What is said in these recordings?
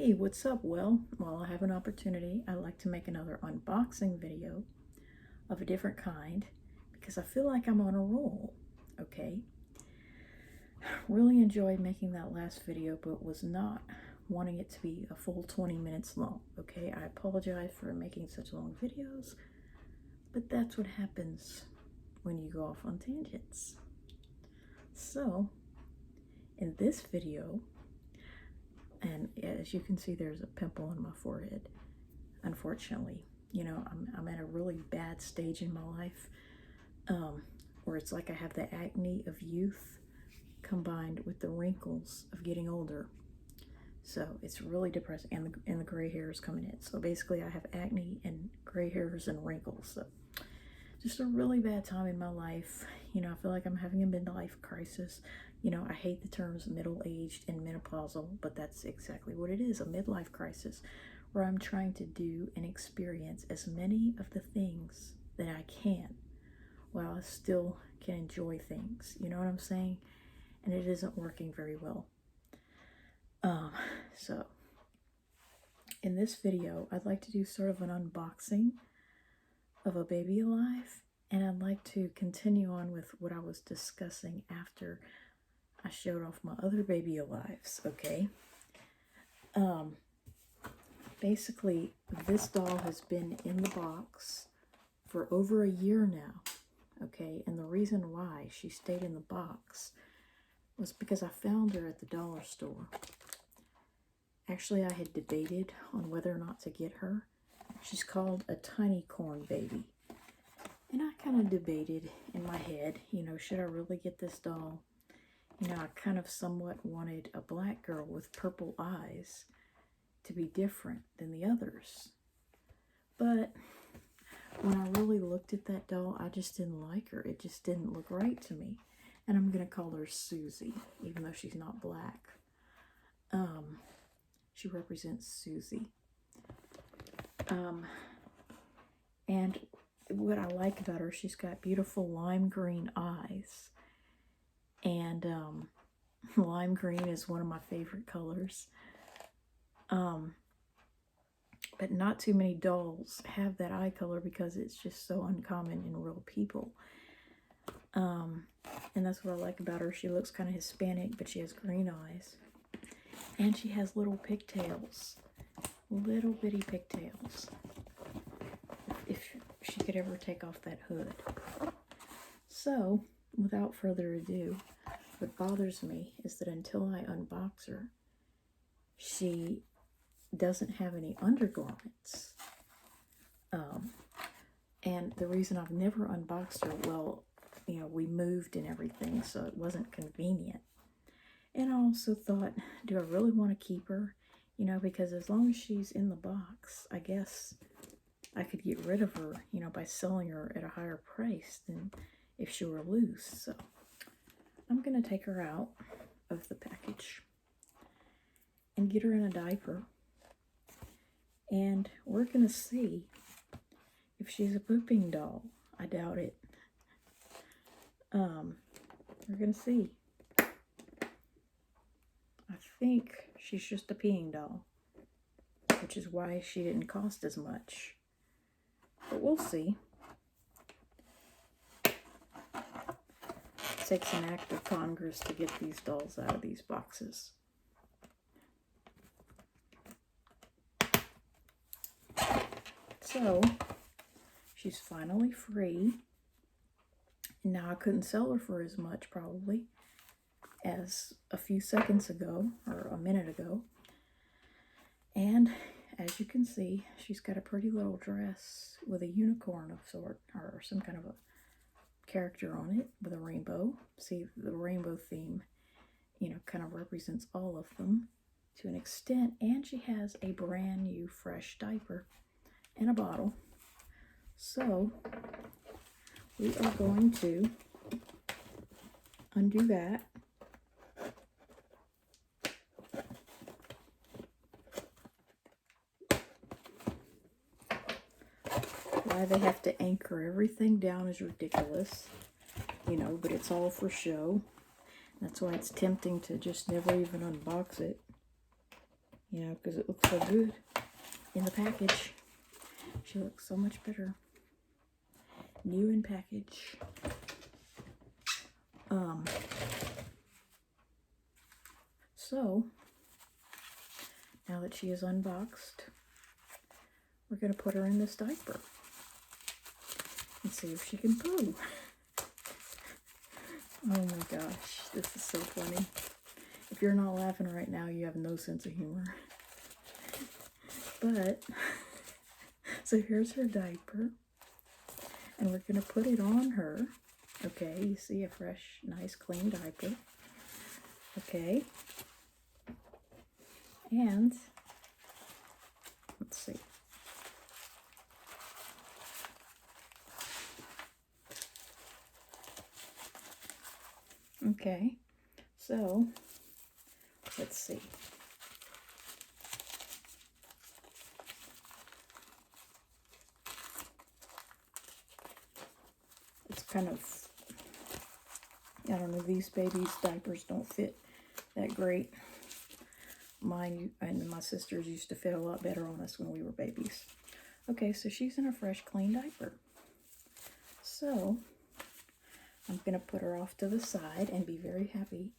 Hey, what's up? Well, while I have an opportunity, I'd like to make another unboxing video of a different kind because I feel like I'm on a roll, okay? Really enjoyed making that last video, but was not wanting it to be a full 20 minutes long, okay? I apologize for making such long videos, but that's what happens when you go off on tangents. So, in this video, and as you can see, there's a pimple on my forehead. Unfortunately, you know, I'm at a really bad stage in my life where it's like I have the acne of youth combined with the wrinkles of getting older. So it's really depressing, and the gray hairs coming in. So basically, I have acne and gray hairs and wrinkles. So just a really bad time in my life. You know, I feel like I'm having a midlife crisis. You know, I hate the terms middle-aged and menopausal, but that's exactly what it is, a midlife crisis, where I'm trying to do and experience as many of the things that I can while I still can enjoy things. You know what I'm saying? And it isn't working very well. So in this video, I'd like to do sort of an unboxing of a baby alive, and I'd like to continue on with what I was discussing after I showed off my other baby alives, okay? Basically, this doll has been in the box for over a year now, okay? And the reason why she stayed in the box was because I found her at the dollar store. Actually, I had debated on whether or not to get her. She's called a tiny corn baby. And I kind of debated in my head, you know, should I really get this doll? You know, I kind of somewhat wanted a black girl with purple eyes to be different than the others. But when I really looked at that doll, I just didn't like her. It just didn't look right to me. And I'm going to call her Susie, even though she's not black. She represents Susie. And what I like about her, she's got beautiful lime green eyes. And lime green is one of my favorite colors. But not too many dolls have that eye color because it's just so uncommon in real people. And that's what I like about her. She looks kind of Hispanic, but she has green eyes. And she has little pigtails. Little bitty pigtails. If she could ever take off that hood. So, without further ado, what bothers me is that until I unbox her, she doesn't have any undergarments. And the reason I've never unboxed her, well, you know, we moved and everything, so it wasn't convenient. And I also thought, do I really want to keep her? You know, because as long as she's in the box, I guess I could get rid of her, you know, by selling her at a higher price than if she were loose. So I'm going to take her out of the package and get her in a diaper. And we're going to see if she's a pooping doll. I doubt it. We're going to see. I think she's just a peeing doll, which is why she didn't cost as much. But we'll see. It takes an act of Congress to get these dolls out of these boxes. So, she's finally free. And now I couldn't sell her for as much, probably, as a few seconds ago, or a minute ago. And as you can see, she's got a pretty little dress with a unicorn of sort, or some kind of a character on it with a rainbow. See, the rainbow theme, you know, kind of represents all of them to an extent. And she has a brand new fresh diaper and a bottle. So we are going to undo that. Why they have to anchor everything down is ridiculous, you know, but it's all for show. That's why it's tempting to just never even unbox it. you know, because it looks so good in the package. She looks so much better. New in package. So, now that she is unboxed, we're going to put her in this diaper and see if she can poo. Oh my gosh, this is so funny. If you're not laughing right now, you have no sense of humor. But, so here's her diaper, and we're going to put it on her. Okay, you see a fresh, nice, clean diaper. Okay. And, let's see. Okay, so, let's see. It's kind of, I don't know, these babies' diapers don't fit that great. Mine and my sisters used to fit a lot better on us when we were babies. Okay, so she's in a fresh, clean diaper. So, I'm going to put her off to the side and be very happy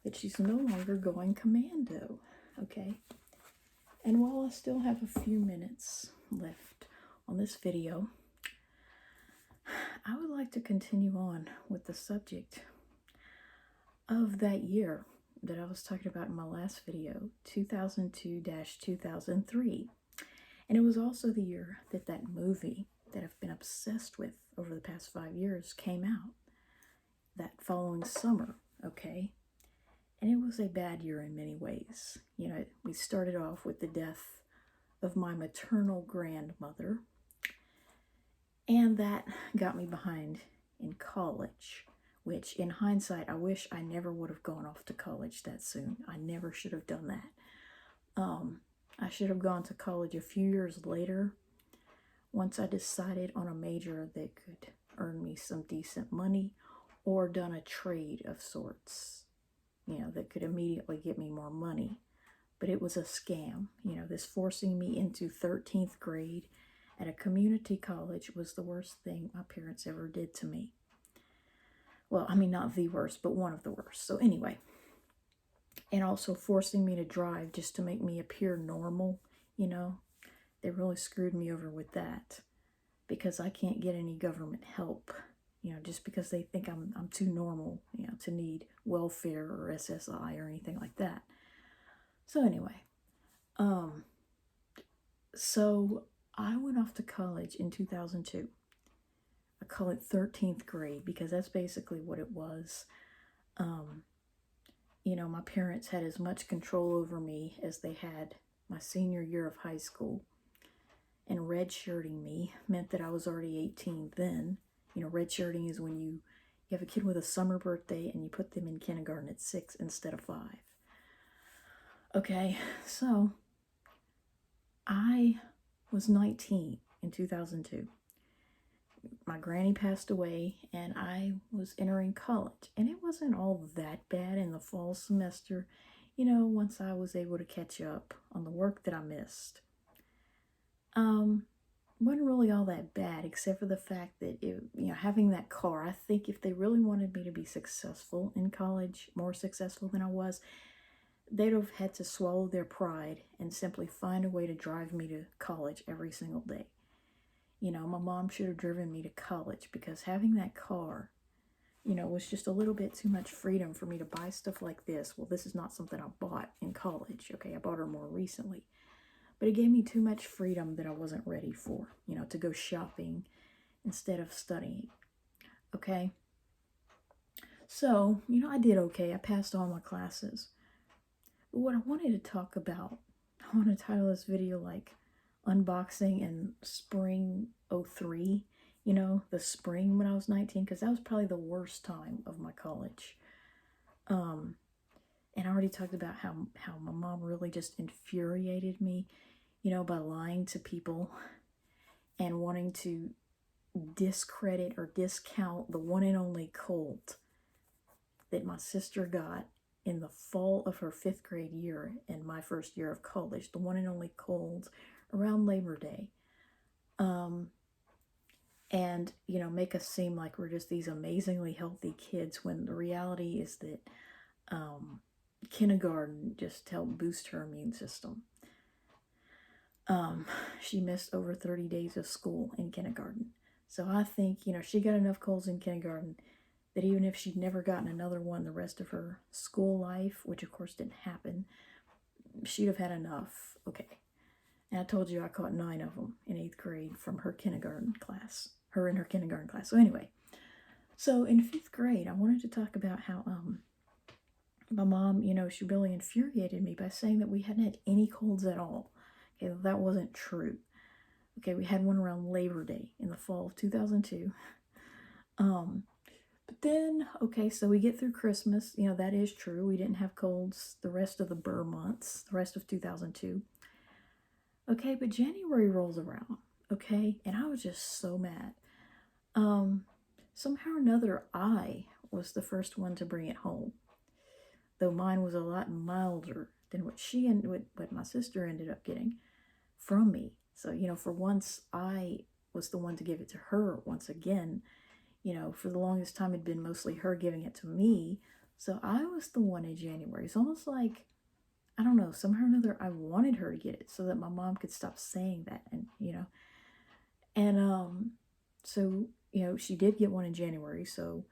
that she's no longer going commando. Okay? And while I still have a few minutes left on this video, I would like to continue on with the subject of that year that I was talking about in my last video, 2002-2003. And it was also the year that that movie that I've been obsessed with over the past 5 years came out, that following summer, okay? And it was a bad year in many ways. You know, we started off with the death of my maternal grandmother, and that got me behind in college, which in hindsight, I wish I never would have gone off to college that soon. I never should have done that. I should have gone to college a few years later, once I decided on a major that could earn me some decent money, or done a trade of sorts, you know, that could immediately get me more money. But it was a scam. You know, this forcing me into 13th grade at a community college was the worst thing my parents ever did to me. Well, I mean, not the worst, but one of the worst. So anyway, and also forcing me to drive just to make me appear normal, you know. They really screwed me over with that, because I can't get any government help, you know, just because they think I'm too normal, you know, to need welfare or SSI or anything like that. So anyway, so I went off to college in 2002. I call it 13th grade because that's basically what it was. You know, my parents had as much control over me as they had my senior year of high school. And redshirting me meant that I was already 18 then. You know, redshirting is when you have a kid with a summer birthday and you put them in kindergarten at 6 instead of 5. Okay, so I was 19 in 2002. My granny passed away and I was entering college. And it wasn't all that bad in the fall semester, you know, once I was able to catch up on the work that I missed. Wasn't really all that bad, except for the fact that, you know, having that car, I think if they really wanted me to be successful in college, more successful than I was, they'd have had to swallow their pride and simply find a way to drive me to college every single day. You know, my mom should have driven me to college, because having that car, you know, was just a little bit too much freedom for me to buy stuff like this. Well, this is not something I bought in college, okay? I bought her more recently. But it gave me too much freedom that I wasn't ready for, you know, to go shopping instead of studying, okay? So, you know, I did okay. I passed all my classes. But what I wanted to talk about, I want to title this video like Unboxing in Spring 03, you know, the spring when I was 19, because that was probably the worst time of my college. And I already talked about how my mom really just infuriated me, you know, by lying to people and wanting to discredit or discount the one and only colt that my sister got in the fall of her 5th grade year in my first year of college, the one and only colds around Labor Day. And, you know, make us seem like we're just these amazingly healthy kids when the reality is that kindergarten just helped boost her immune system. She missed over 30 days of school in kindergarten. So I think, you know, she got enough colds in kindergarten that even if she'd never gotten another one the rest of her school life, which of course didn't happen, she'd have had enough. Okay. And I told you I caught 9 of them in 8th grade from her kindergarten class. Her in her kindergarten class. So anyway, so in 5th grade, I wanted to talk about how my mom, you know, she really infuriated me by saying that we hadn't had any colds at all. Okay, that wasn't true. Okay, we had one around Labor Day in the fall of 2002. But then, okay, so we get through Christmas. You know, that is true. We didn't have colds the rest of the Burr months, the rest of 2002. Okay, but January rolls around, okay, and I was just so mad. Somehow or another, I was the first one to bring it home, though mine was a lot milder than what what my sister ended up getting from me. So, you know, for once, I was the one to give it to her once again. You know, for the longest time, it'd been mostly her giving it to me. So I was the one in January. It's almost like, I don't know, somehow or another, I wanted her to get it so that my mom could stop saying that. And, you know, and so, you know, she did get one in January. So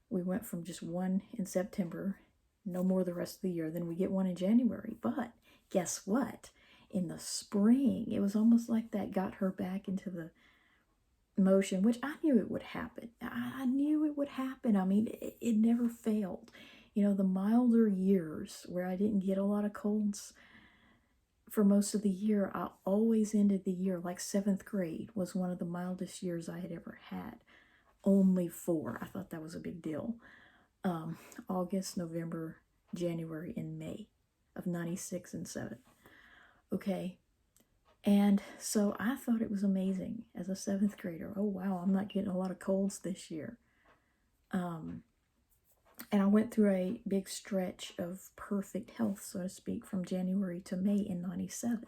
we went from just one in September, no more the rest of the year. Then we get one in January. But guess what? In the spring, it was almost like that got her back into the motion, which I knew it would happen. I knew it would happen. I mean, it never failed. You know, the milder years where I didn't get a lot of colds for most of the year, I always ended the year, like 7th grade was one of the mildest years I had ever had. Only 4. I thought that was a big deal. August, November, January, and May of 96 and 7. Okay. And so I thought it was amazing as a 7th grader. Oh, wow, I'm not getting a lot of colds this year. And I went through a big stretch of perfect health, so to speak, from January to May in 97.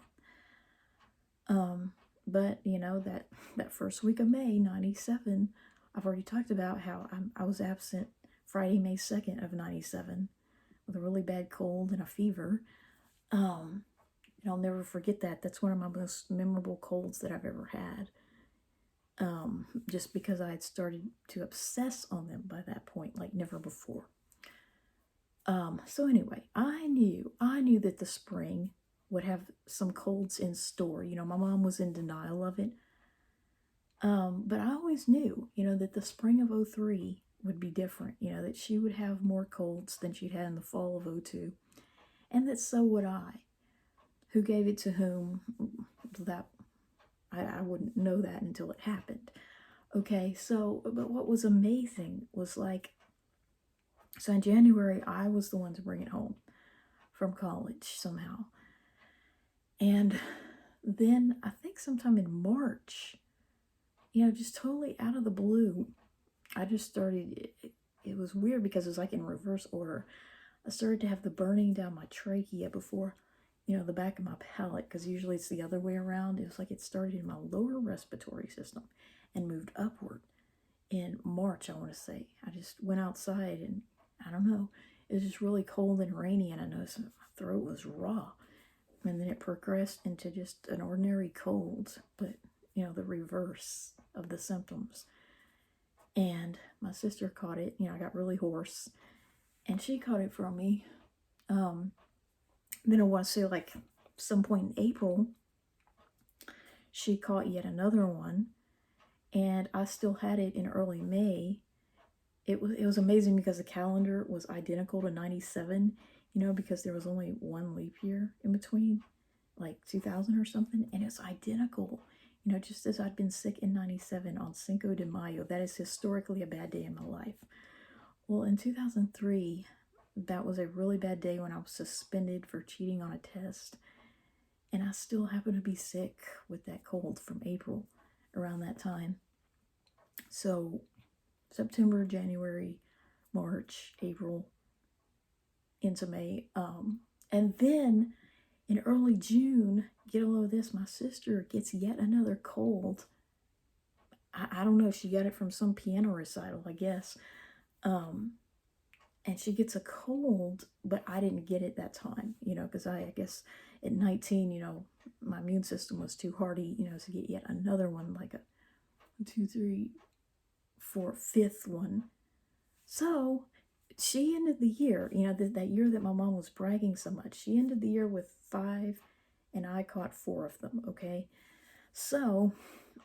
But, you know, that first week of May, 97, I've already talked about how I was absent Friday, May 2nd of 97 with a really bad cold and a fever. And I'll never forget that. That's one of my most memorable colds that I've ever had. Just because I had started to obsess on them by that point, like never before. So anyway, I knew that the spring would have some colds in store. You know, my mom was in denial of it. But I always knew, you know, that the spring of 03 would be different. You know, that she would have more colds than she'd had in the fall of 02. And that so would I. Who gave it to whom? That I wouldn't know that until it happened. Okay, so, but what was amazing was like, so in January, I was the one to bring it home from college somehow. And then I think sometime in March, you know, just totally out of the blue, I just started, it was weird because it was like in reverse order. I started to have the burning down my trachea before, you know, the back of my palate, because usually it's the other way around. It was like it started in my lower respiratory system and moved upward in March, I want to say. I just went outside and I don't know, it was just really cold and rainy, and I noticed my throat was raw. And then it progressed into just an ordinary cold, but, you know, the reverse of the symptoms. And my sister caught it. You know, I got really hoarse, and she caught it from me. Then I want to say, like, some point in April, she caught yet another one, and I still had it in early May. It was amazing because the calendar was identical to 97, you know, because there was only one leap year in between, like 2000 or something, and it's identical, you know, just as I'd been sick in 97 on Cinco de Mayo. That is historically a bad day in my life. Well, in 2003, that was a really bad day when I was suspended for cheating on a test, and I still happen to be sick with that cold from April around that time. So September, January, March, April, into May. And then in early June, get a load of this, my sister gets yet another cold. I don't know, she got it from some piano recital, I guess. And she gets a cold, but I didn't get it that time, because I guess at 19, my immune system was too hardy, to get yet another one, like a 1, 2, 3, 4, 5th one. So she ended the year, that year that my mom was bragging so much, she ended the year with 5, and I caught 4 of them, okay? So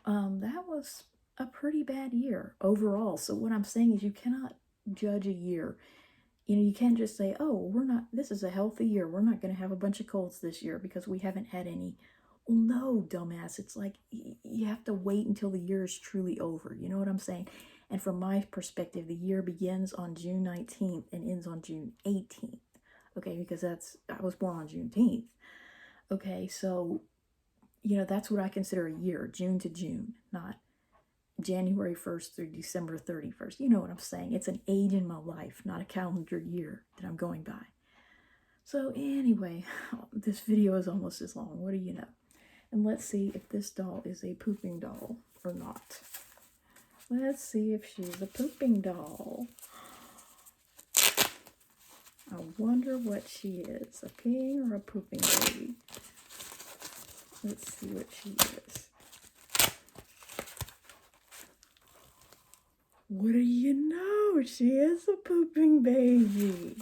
that was a pretty bad year overall. So what I'm saying is you cannot judge a year. You can't just say, oh, this is a healthy year. We're not going to have a bunch of colds this year because we haven't had any. Well, no, dumbass. It's like you have to wait until the year is truly over. You know what I'm saying? And from my perspective, the year begins on June 19th and ends on June 18th. Okay, because I was born on Juneteenth. Okay, so, that's what I consider a year, June to June, not January 1st through December 31st. You know what I'm saying? It's an age in my life, not a calendar year that I'm going by. So anyway, this video is almost as long. What do you know? And let's see if this doll is a pooping doll or not. Let's see if she's a pooping doll. I wonder what she is, a peeing or a pooping baby. Let's see what she is. What do you know? She is a pooping baby.